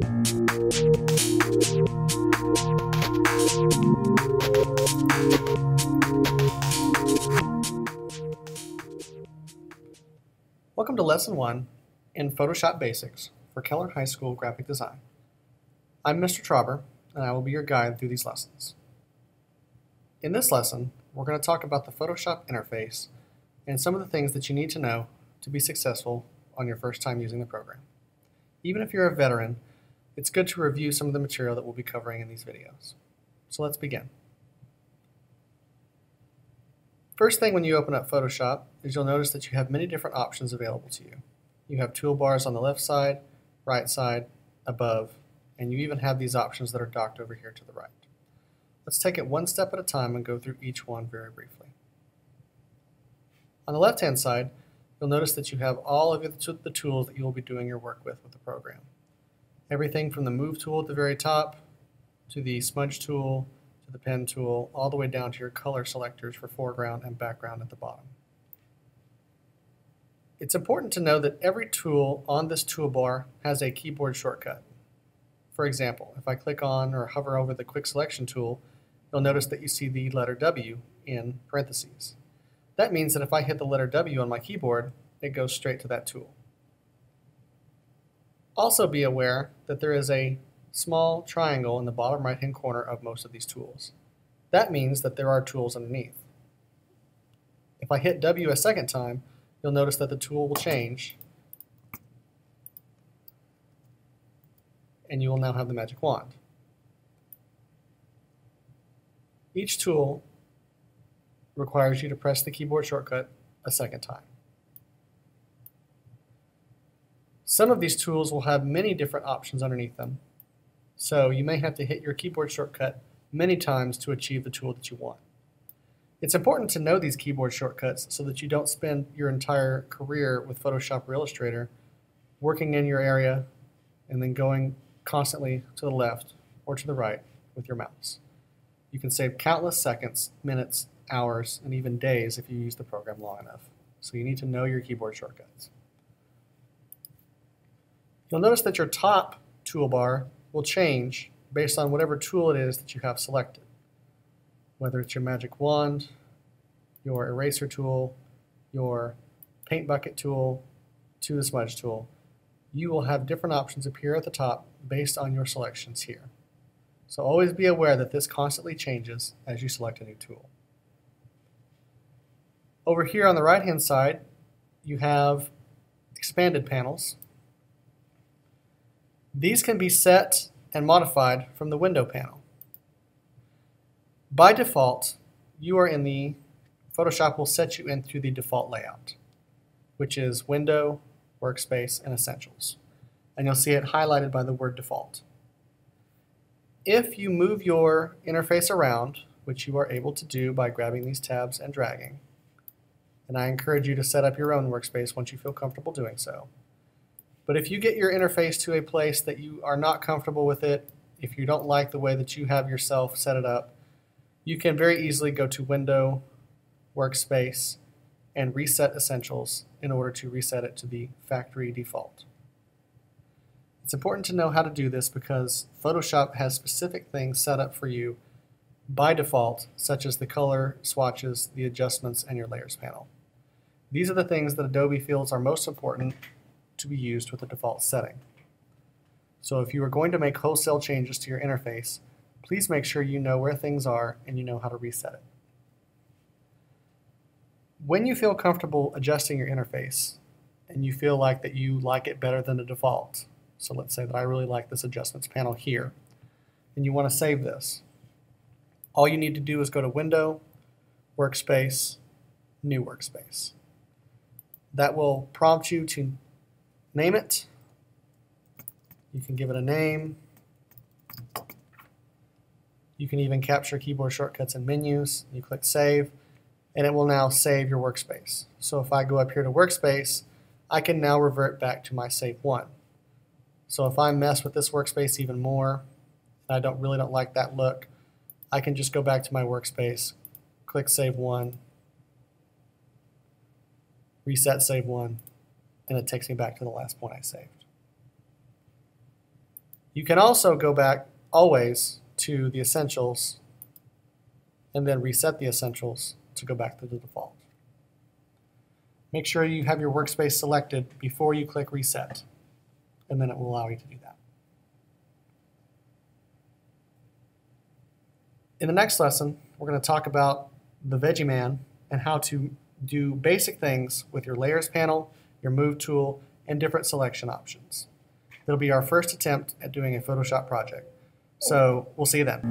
Welcome to Lesson 1 in Photoshop Basics for Keller High School Graphic Design. I'm Mr. Trauber, and I will be your guide through these lessons. In this lesson, we're going to talk about the Photoshop interface and some of the things that you need to know to be successful on your first time using the program. Even if you're a veteran, it's good to review some of the material that we'll be covering in these videos. So let's begin. First thing when you open up Photoshop is you'll notice that you have many different options available to you. You have toolbars on the left side, right side, above, and you even have these options that are docked over here to the right. Let's take it one step at a time and go through each one very briefly. On the left-hand side, you'll notice that you have all of the tools that you will be doing your work with the program. Everything from the Move tool at the very top, to the Smudge tool, to the Pen tool, all the way down to your color selectors for foreground and background at the bottom. It's important to know that every tool on this toolbar has a keyboard shortcut. For example, if I click on or hover over the Quick Selection tool, you'll notice that you see the letter W in parentheses. That means that if I hit the letter W on my keyboard, it goes straight to that tool. Also be aware that there is a small triangle in the bottom right-hand corner of most of these tools. That means that there are tools underneath. If I hit W a second time, you'll notice that the tool will change, and you will now have the magic wand. Each tool requires you to press the keyboard shortcut a second time. Some of these tools will have many different options underneath them, so you may have to hit your keyboard shortcut many times to achieve the tool that you want. It's important to know these keyboard shortcuts so that you don't spend your entire career with Photoshop or Illustrator working in your area and then going constantly to the left or to the right with your mouse. You can save countless seconds, minutes, hours, and even days if you use the program long enough. So you need to know your keyboard shortcuts. You'll notice that your top toolbar will change based on whatever tool it is that you have selected. Whether it's your magic wand, your eraser tool, your paint bucket tool, to the smudge tool, you will have different options appear at the top based on your selections here. So always be aware that this constantly changes as you select a new tool. Over here on the right-hand side, you have expanded panels. These can be set and modified from the window panel. By default, Photoshop will set you into the default layout, which is Window, Workspace, and Essentials. And you'll see it highlighted by the word default. If you move your interface around, which you are able to do by grabbing these tabs and dragging, and I encourage you to set up your own workspace once you feel comfortable doing so. But if you get your interface to a place that you are not comfortable with it, if you don't like the way that you have yourself set it up, you can very easily go to Window, Workspace, and Reset Essentials in order to reset it to the factory default. It's important to know how to do this because Photoshop has specific things set up for you by default, such as the color swatches, the adjustments, and your layers panel. These are the things that Adobe feels are most important to be used with the default setting. So if you are going to make wholesale changes to your interface, please make sure you know where things are and you know how to reset it. When you feel comfortable adjusting your interface and you feel like that you like it better than the default, so let's say that I really like this adjustments panel here, and you want to save this, all you need to do is go to Window, Workspace, New Workspace. That will prompt you to name it. You can give it a name. You can even capture keyboard shortcuts and menus. You click Save, and it will now save your workspace. So if I go up here to Workspace, I can now revert back to my Save One. So if I mess with this workspace even more, and I really don't like that look, I can just go back to my workspace, click Save One, reset Save One, and it takes me back to the last point I saved. You can also go back always to the essentials and then reset the essentials to go back to the default. Make sure you have your workspace selected before you click reset, and then it will allow you to do that. In the next lesson, we're going to talk about the Veggie Man and how to do basic things with your Layers panel, your Move tool, and different selection options. It'll be our first attempt at doing a Photoshop project. So we'll see you then.